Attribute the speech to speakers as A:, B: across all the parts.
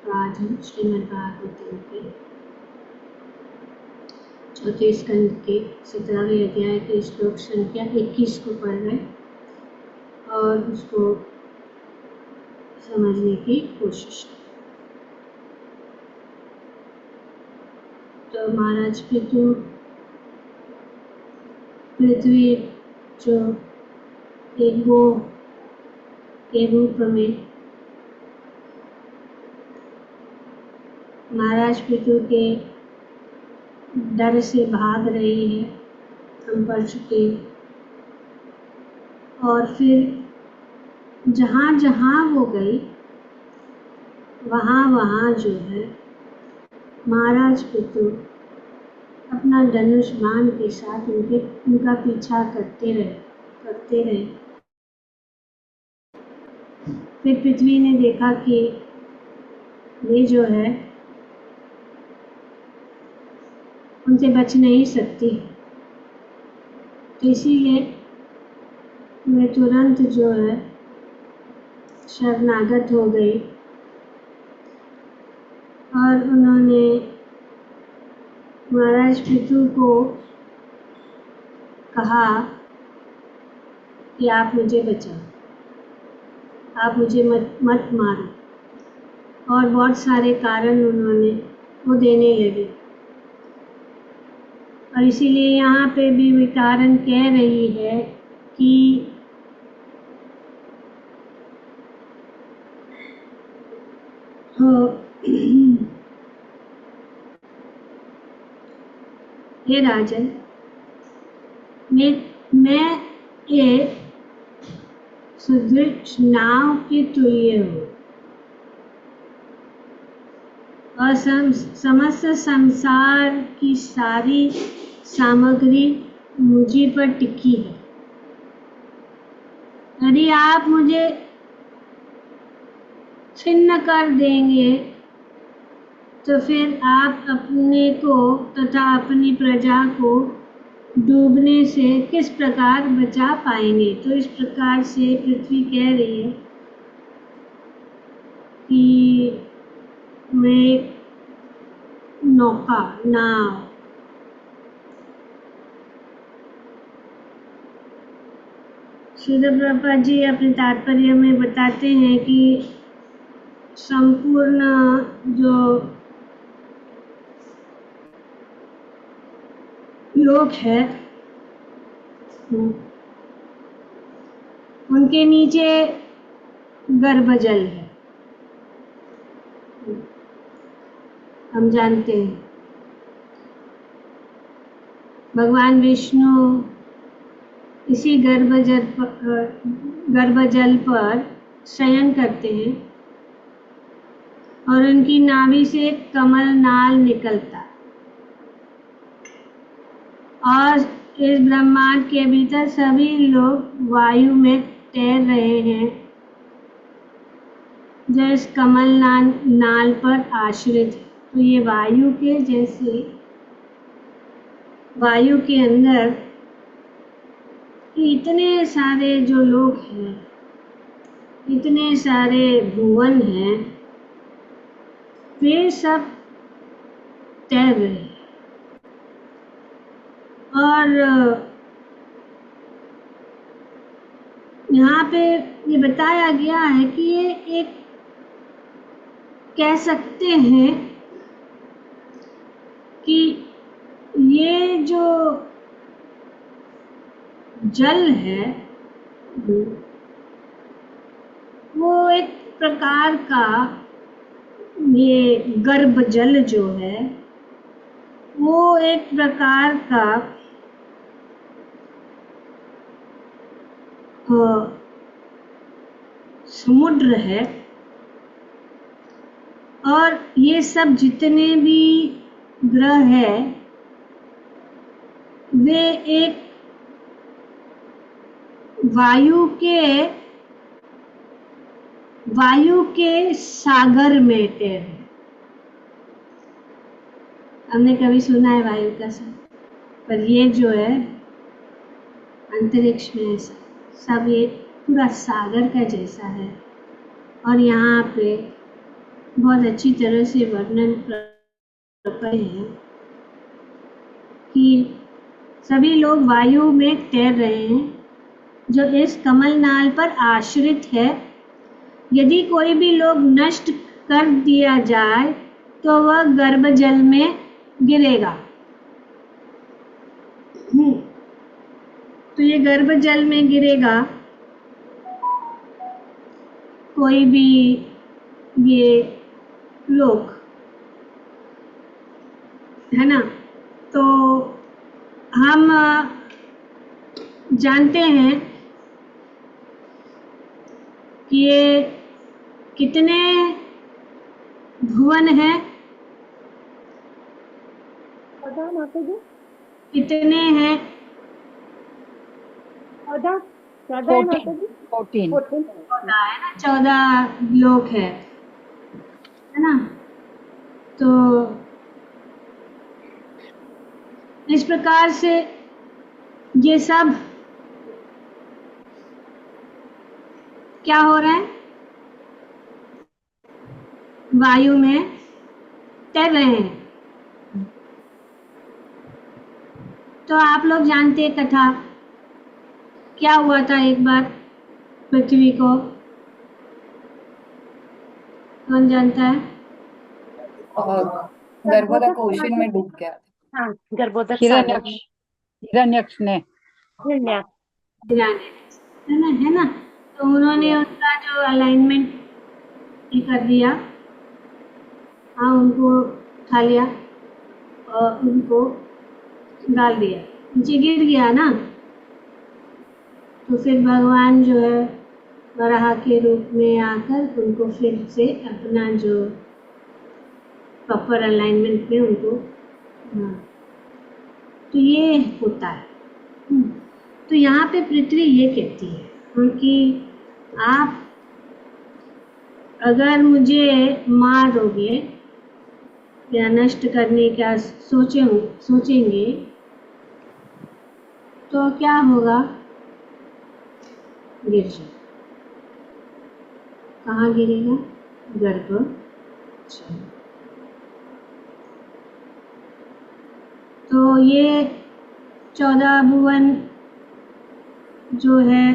A: तो आज हम श्रीमद् भागवतम के चौथे स्कंद के 17वें अध्याय के श्लोक संख्या 21 को पढ़ रहे और उसको समझने की कोशिश करें। तो महाराज पितु पृथ्वी जो एक गो के रूप में महाराज पितु के डर से भाग रही है, हम पढ़ चुके। और फिर जहाँ जहाँ वो गई वहाँ वहाँ जो है महाराज पितु अपना धनुष बाण के साथ उनका पीछा करते रहे। फिर पृथ्वी ने देखा कि ये जो है उनसे बच नहीं सकती, तो इसीलिए वे तुरंत जो है शरणागत हो गई और उन्होंने महाराज पितु को कहा कि आप मुझे बचाओ, आप मुझे मत मारो, और बहुत सारे कारण उन्होंने वो देने लगे। और इसीलिए यहाँ पे भी कारण कह रही है कि हे राजन, मैं एक सुदृढ़ नाव के तुल्य हूँ और समस्त संसार की सारी सामग्री मुझी पर टिकी है। यदि आप मुझे छिन्न कर देंगे तो फिर आप अपने को तथा अपनी प्रजा को डूबने से किस प्रकार बचा पाएंगे। तो इस प्रकार से पृथ्वी कह रही है कि मैं नाव श्रील प्रभुपाद जी अपने तात्पर्य में बताते हैं कि संपूर्ण जो लोक है उनके नीचे गर्भजल है, हम जानते हैं। भगवान विष्णु इसी गर्भजल पर शयन करते हैं और उनकी नाभि से कमल नाल निकलता और इस ब्रह्मांड के भीतर सभी लोग वायु में तैर रहे हैं जो इस कमल नाल पर आश्रित है। तो ये वायु के जैसे वायु के अंदर इतने सारे जो लोग हैं, इतने सारे भुवन हैं, वे सब तैर रहे हैं। और यहाँ पे ये बताया गया है कि ये एक कह सकते हैं कि ये जो जल है वो एक प्रकार का, ये गर्भ जल जो है वो एक प्रकार का समुद्र है। और ये सब जितने भी ग्रह है वे एक वायु के सागर में तैर है। हमने कभी सुना है वायु का सागर, पर ये जो है अंतरिक्ष में सब ये पूरा सागर का जैसा है। और यहाँ पे बहुत अच्छी तरह से वर्णन करते हैं कि सभी लोग वायु में तैर रहे हैं जो इस कमलनाल पर आश्रित है। यदि कोई भी लोग नष्ट कर दिया जाए तो वह गर्भजल में गिरेगा। तो ये गर्भजल में गिरेगा, कोई भी ये लोग, है ना। तो हम जानते हैं कि ये कितने भुवन हैं, कितने हैं?
B: 14
A: 14 है ना, 14 लोक है ना। तो इस प्रकार से ये सब क्या हो रहा है, वायु में तैर रहे हैं। तो आप लोग जानते हैं कथा, क्या हुआ था एक बार पृथ्वी को, कौन जानता है?
C: और गर्भोदक ओशन में डूब गया।
B: हाँ, गर्भोदक
C: हिरण्यक्ष हिरण्यक्ष ने
A: है ना। तो उन्होंने उसका जो अलाइनमेंट ये कर दिया, हाँ, उनको उठा लिया और उनको डाल दिया, नीचे गिर गया ना। तो फिर भगवान जो है वराह के रूप में आकर उनको फिर से अपना जो प्रॉपर अलाइनमेंट में उनको, हाँ, तो ये होता है। तो यहाँ पे पृथ्वी ये कहती है कि आप अगर मुझे मार दोगे या नष्ट करने का सोचेंगे तो क्या होगा, गिर जाए। कहाँ गिरेगा? गर्भ। तो ये 14 भुवन जो है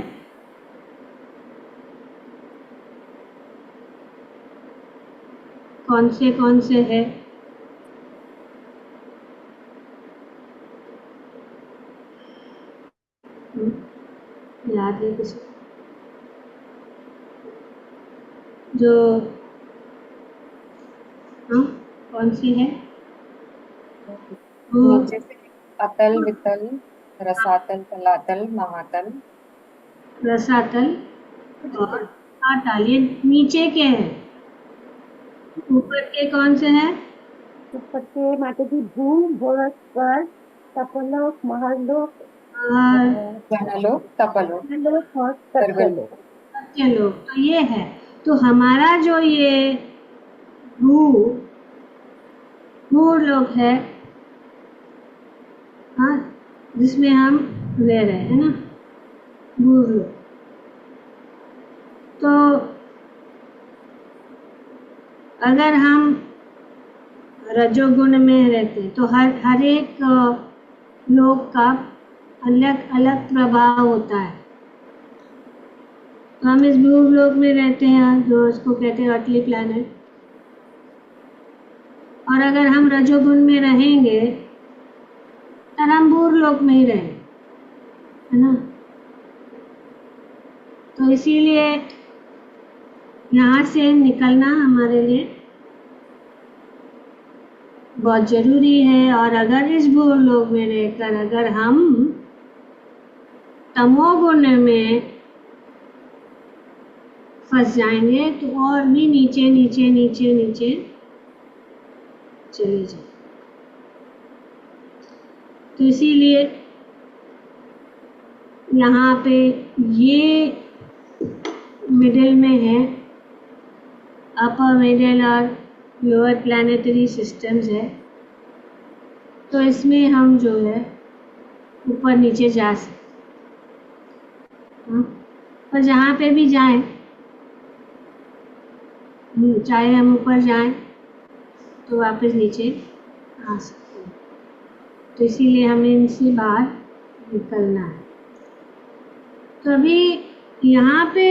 A: कौन से है? याद है किसी जो, हाँ, कौन सी है?
C: नीचे से अतल, वितल, रसातल, तलातल, महातल,
A: रसातल और पाताल। ये नीचे के हैं, ऊपर के कौन से हैं?
B: ऊपर के माता जी भू, भुवर, स्वर्ग, तपोलोक, महर्लोक,
C: जनलोक, तपलोक,
B: लोक और सत्यलोक।
A: सत्यलोक। तो ये है। तो हमारा जो ये भूलोक है, हाँ, जिसमें हम रह रहे हैं ना, भूलोक। तो अगर हम रजोगुण में रहते हैं तो हर एक लोक का अलग अलग प्रभाव होता है। तो हम इस भूलोक में रहते हैं जो इसको कहते हैं अर्टली प्लैनेट। और अगर हम रजोगुण में रहेंगे तो हम भूलोक में ही रहेंगे, है ना। तो इसीलिए यहाँ से निकलना हमारे लिए बहुत जरूरी है। और अगर इस भूलोक में रहकर अगर हम तमोगुण में फंस जाएंगे तो और भी नीचे नीचे नीचे नीचे चले जाए। तो इसीलिए यहाँ पे ये मिडिल में है, अपर मिडिल और लोअर प्लैनेटरी सिस्टम्स है। तो इसमें हम जो है ऊपर नीचे जा सकते, पर जहाँ पे भी जाएं चाहे हम ऊपर जाएं तो वापस नीचे आ सकते हैं। तो इसीलिए हमें इनसे बाहर निकलना है। तो अभी यहाँ पे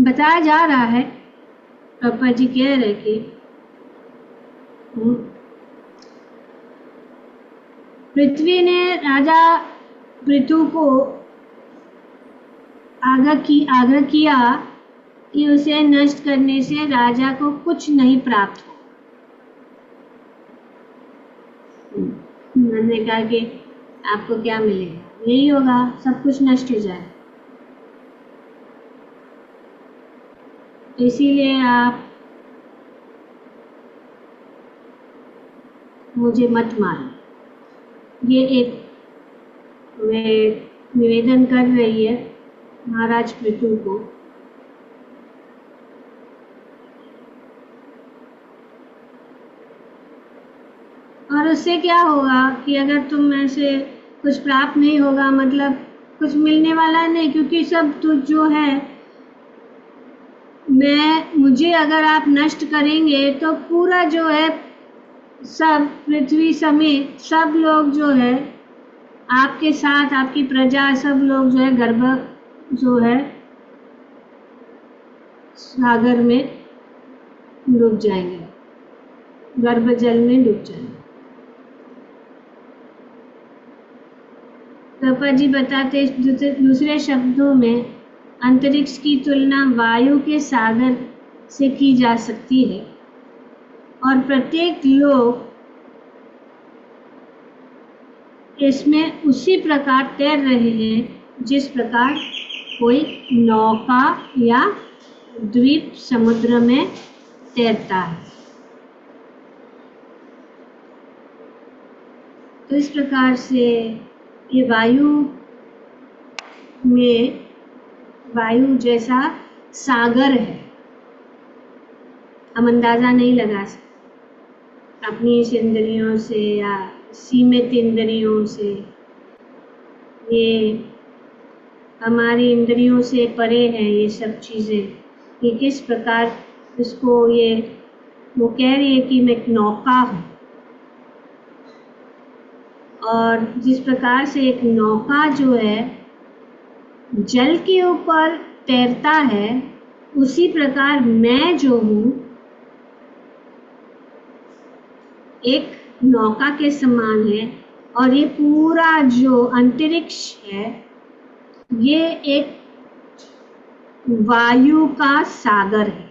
A: बताया जा रहा है, प्रभुपाद जी कह रहे कि पृथ्वी ने राजा पृथु को आग्रह किया कि उसे नष्ट करने से राजा को कुछ नहीं प्राप्त हो। उन्होंने कहा कि आपको क्या मिलेगा, यही होगा, सब कुछ नष्ट हो जाए। तो इसीलिए आप मुझे मत मारो। ये एक निवेदन कर रही है महाराज पृथु को। और उससे क्या होगा कि अगर तुम में से कुछ प्राप्त नहीं होगा, मतलब कुछ मिलने वाला नहीं, क्योंकि सब तुझ जो है मुझे अगर आप नष्ट करेंगे तो पूरा जो है सब पृथ्वी समेत सब लोग जो है आपके साथ, आपकी प्रजा, सब लोग जो है गर्भ जो है सागर में डूब जाएंगे, गर्भ जल में डूब जाएंगे। प्रभुपाद जी बताते दूसरे शब्दों में अंतरिक्ष की तुलना वायु के सागर से की जा सकती है और प्रत्येक लोग इसमें उसी प्रकार तैर रहे हैं जिस प्रकार कोई नौका या द्वीप समुद्र में तैरता है। तो इस प्रकार से ये वायु जैसा सागर है, हम अंदाजा नहीं लगा सकते अपनी इस इंद्रियों से या सीमित इंद्रियों से। ये हमारी इंद्रियों से परे हैं ये सब चीज़ें, कि किस प्रकार इसको वो कह रही है कि मैं एक नौका हूँ, और जिस प्रकार से एक नौका जो है जल के ऊपर तैरता है, उसी प्रकार मैं जो हूँ एक नौका के समान है। और ये पूरा जो अंतरिक्ष है ये एक वायु का सागर है।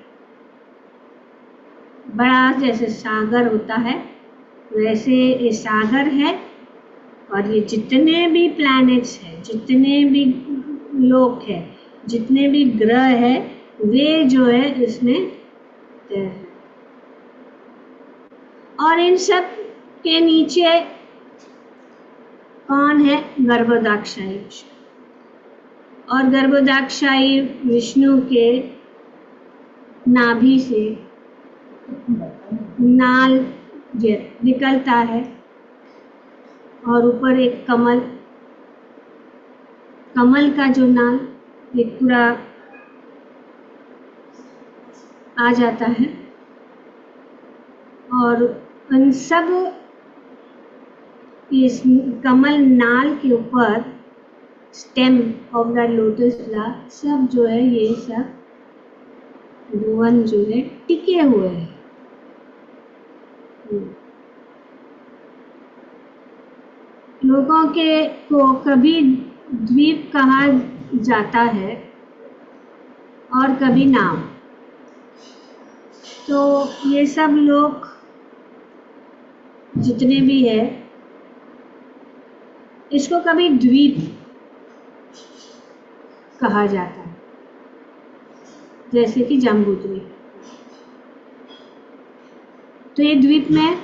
A: बड़ा जैसे सागर होता है वैसे ये सागर है, और ये जितने भी प्लैनेट्स हैं, जितने भी लोक है, जितने भी ग्रह है, वे जो है इसमें तैर रहे। और इन सब के नीचे कौन है? गर्भोदाक्षायी विष्णु। और गर्भोदाक्षायी विष्णु के नाभि से नाल निकलता है, और ऊपर एक कमल का जो नाल एक पूरा आ जाता है, और उन सब इस कमल नाल के ऊपर stem of the lotus flower सब जो है ये सब भुवन जो है टिके हुए हैं। लोगों को कभी द्वीप कहा जाता है और कभी नाव। तो ये सब लोग जितने भी है इसको कभी द्वीप कहा जाता है, जैसे कि जम्बू द्वीप। तो ये द्वीप में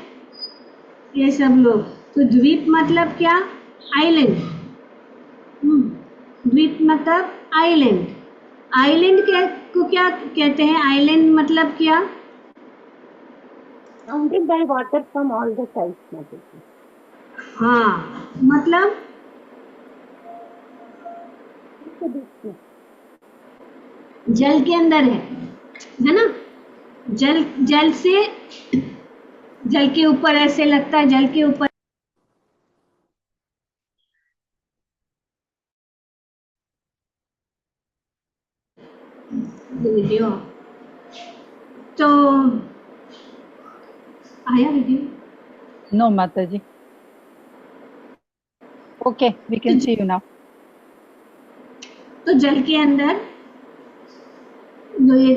A: ये सब लोग, तो द्वीप मतलब क्या? आइलैंड। द्वीप मतलब आइलैंड। आइलैंड को क्या कहते हैं? आइलैंड मतलब क्या?
B: Surrounded by water from all the sides, Mataji.
A: हाँ, मतलब
B: इसके बीच में
A: जल के अंदर है ना। जल जल से, जल के ऊपर ऐसे लगता है, जल के ऊपर वीडियो, तो आया video?
D: No, Mataji. Okay, we can see you now.
A: तो जल के अंदर जो ये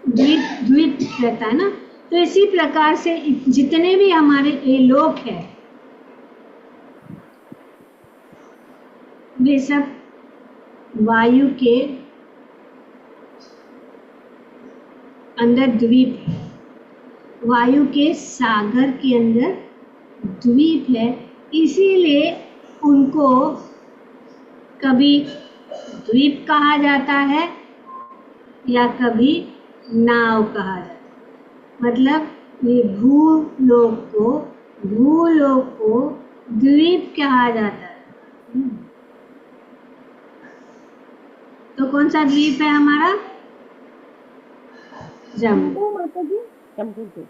A: द्वीप द्वीप रहता है ना, तो इसी प्रकार से जितने भी हमारे ये लोक है, वे सब वायु के अंदर द्वीप है, वायु के सागर के अंदर द्वीप है। इसीलिए उनको कभी द्वीप कहा जाता है या कभी नाव कहा जाता है। मतलब ये भूलोक को द्वीप कहा जाता है। तो कौन सा द्वीप है हमारा? जम्बू।
B: माता जी, जम्बू जी।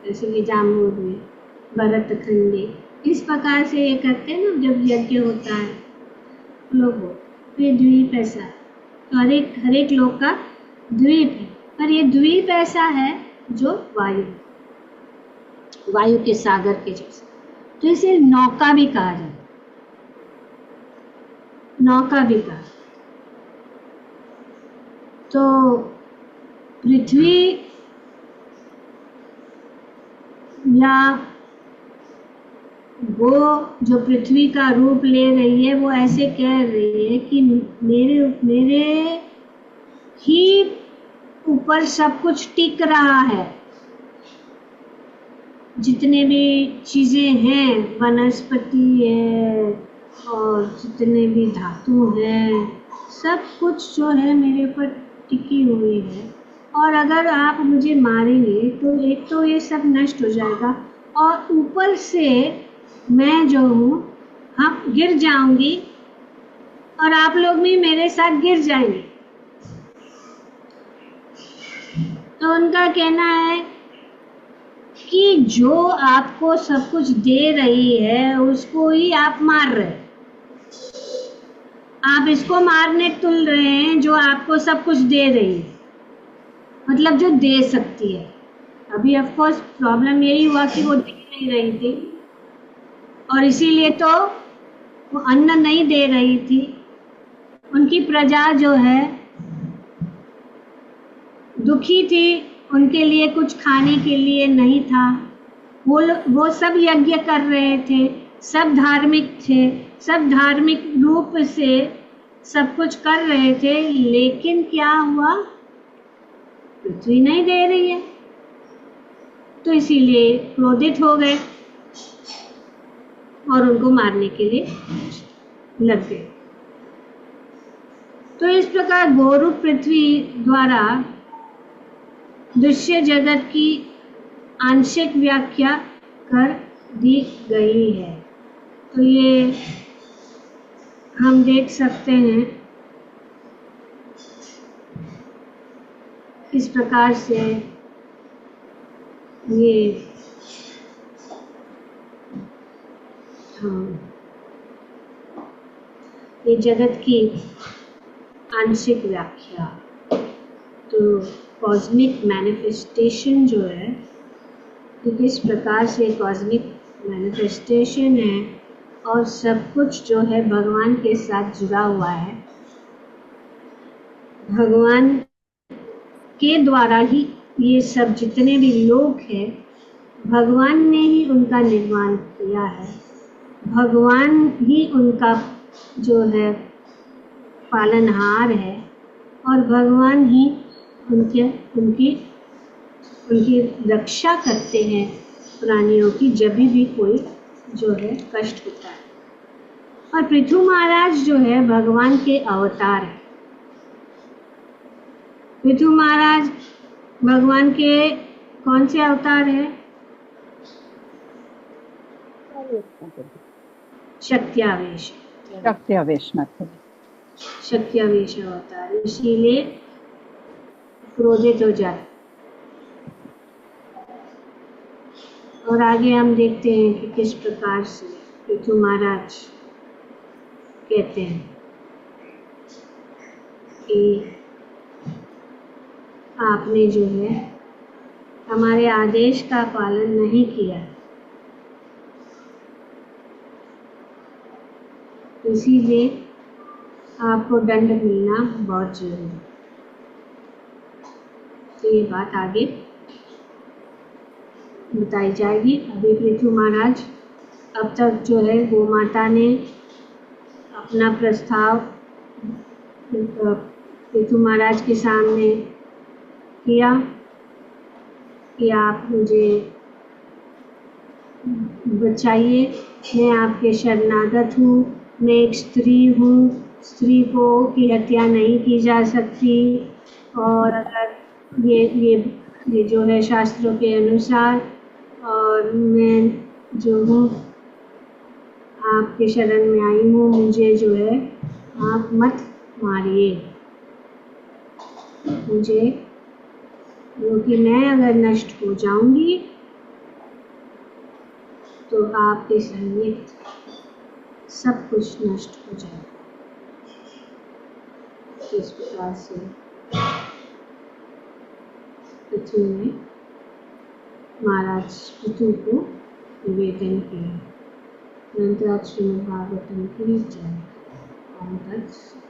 A: जैसे कि जाम्बू हुए, भरतखंडी, इस प्रकार से ये करते हैं ना जब यज्ञ होता है लोग हो, तो ये द्वीप ऐसा है। तो हर एक लोग का द्वीप है, पर ये द्वीप ऐसा है जो वायु के सागर के जैसे, तो इसे नौका भी कहा जाता है, नौका भी कहा। तो पृथ्वी या वो जो पृथ्वी का रूप ले रही है, वो ऐसे कह रही है कि मेरे ही ऊपर सब कुछ टिक रहा है। जितने भी चीजें हैं, वनस्पति है और जितने भी धातु हैं, सब कुछ जो है मेरे ऊपर टिकी हुई है। और अगर आप मुझे मारेंगे तो एक तो ये सब नष्ट हो जाएगा, और ऊपर से मैं जो हूँ हम गिर जाऊंगी और आप लोग भी मेरे साथ गिर जाएंगे। तो उनका कहना है कि जो आपको सब कुछ दे रही है उसको ही आप मार रहे हैं। आप इसको मारने तुल रहे हैं जो आपको सब कुछ दे रही है, मतलब जो दे सकती है। अभी ऑफ कोर्स प्रॉब्लम यही हुआ कि वो दे नहीं रही थी, और इसीलिए तो वो अन्न नहीं दे रही थी। उनकी प्रजा जो है दुखी थी, उनके लिए कुछ खाने के लिए नहीं था। वो सब यज्ञ कर रहे थे, सब धार्मिक थे, सब धार्मिक रूप से सब कुछ कर रहे थे, लेकिन क्या हुआ? पृथ्वी नहीं दे रही है, तो इसीलिए क्रोधित हो गए और उनको मारने के लिए लग गए। तो इस प्रकार गोरु पृथ्वी द्वारा दृश्य जगत की आंशिक व्याख्या कर दी गई है। तो ये हम देख सकते हैं इस प्रकार से ये ये जगत की आंशिक व्याख्या। तो कॉस्मिक मैनिफेस्टेशन जो है, तो किस प्रकार से कॉस्मिक मैनिफेस्टेशन है और सब कुछ जो है भगवान के साथ जुड़ा हुआ है। भगवान के द्वारा ही ये सब जितने भी लोग हैं, भगवान ने ही उनका निर्माण किया है, भगवान ही उनका जो है पालनहार है, और भगवान ही उनकी रक्षा करते हैं प्राणियों की, जब भी कोई जो है कष्ट होता है। और पृथु महाराज जो है भगवान के अवतार है। पृथु महाराज भगवान के कौन से अवतार है? शक्त्यावेश।
D: शक्त्यावेश माता जी।
A: शक्त्यावेश अवतार, इसीलिए क्रोधित हो जाते। और आगे हम देखते हैं कि किस प्रकार से पृथु महाराज कहते हैं कि आपने जो है हमारे आदेश का पालन नहीं किया, इसीलिए आपको दंड मिलना बहुत जरूरी है। तो ये बात आगे बताई जाएगी। अभी पृथु महाराज अब तक जो है गोमाता ने अपना प्रस्ताव पृथु महाराज के सामने किया कि आप मुझे बचाइए, मैं आपके शरणागत हूँ, मैं एक स्त्री हूँ, स्त्री को की हत्या नहीं की जा सकती, और अगर ये जो है शास्त्रों के अनुसार, और मैं जो हूँ आपके शरण में आई हूँ, मुझे जो है आप मत मारिए मुझे, क्योंकि मैं अगर नष्ट हो जाऊंगी तो आपके सहित सब कुछ नष्ट हो जाएगा। इस प्रकार से पृथ्वी ने महाराज पृथु को निवेदन किया। अनंतराज श्रीमद् भागवतम की जय। ओम तत्सत।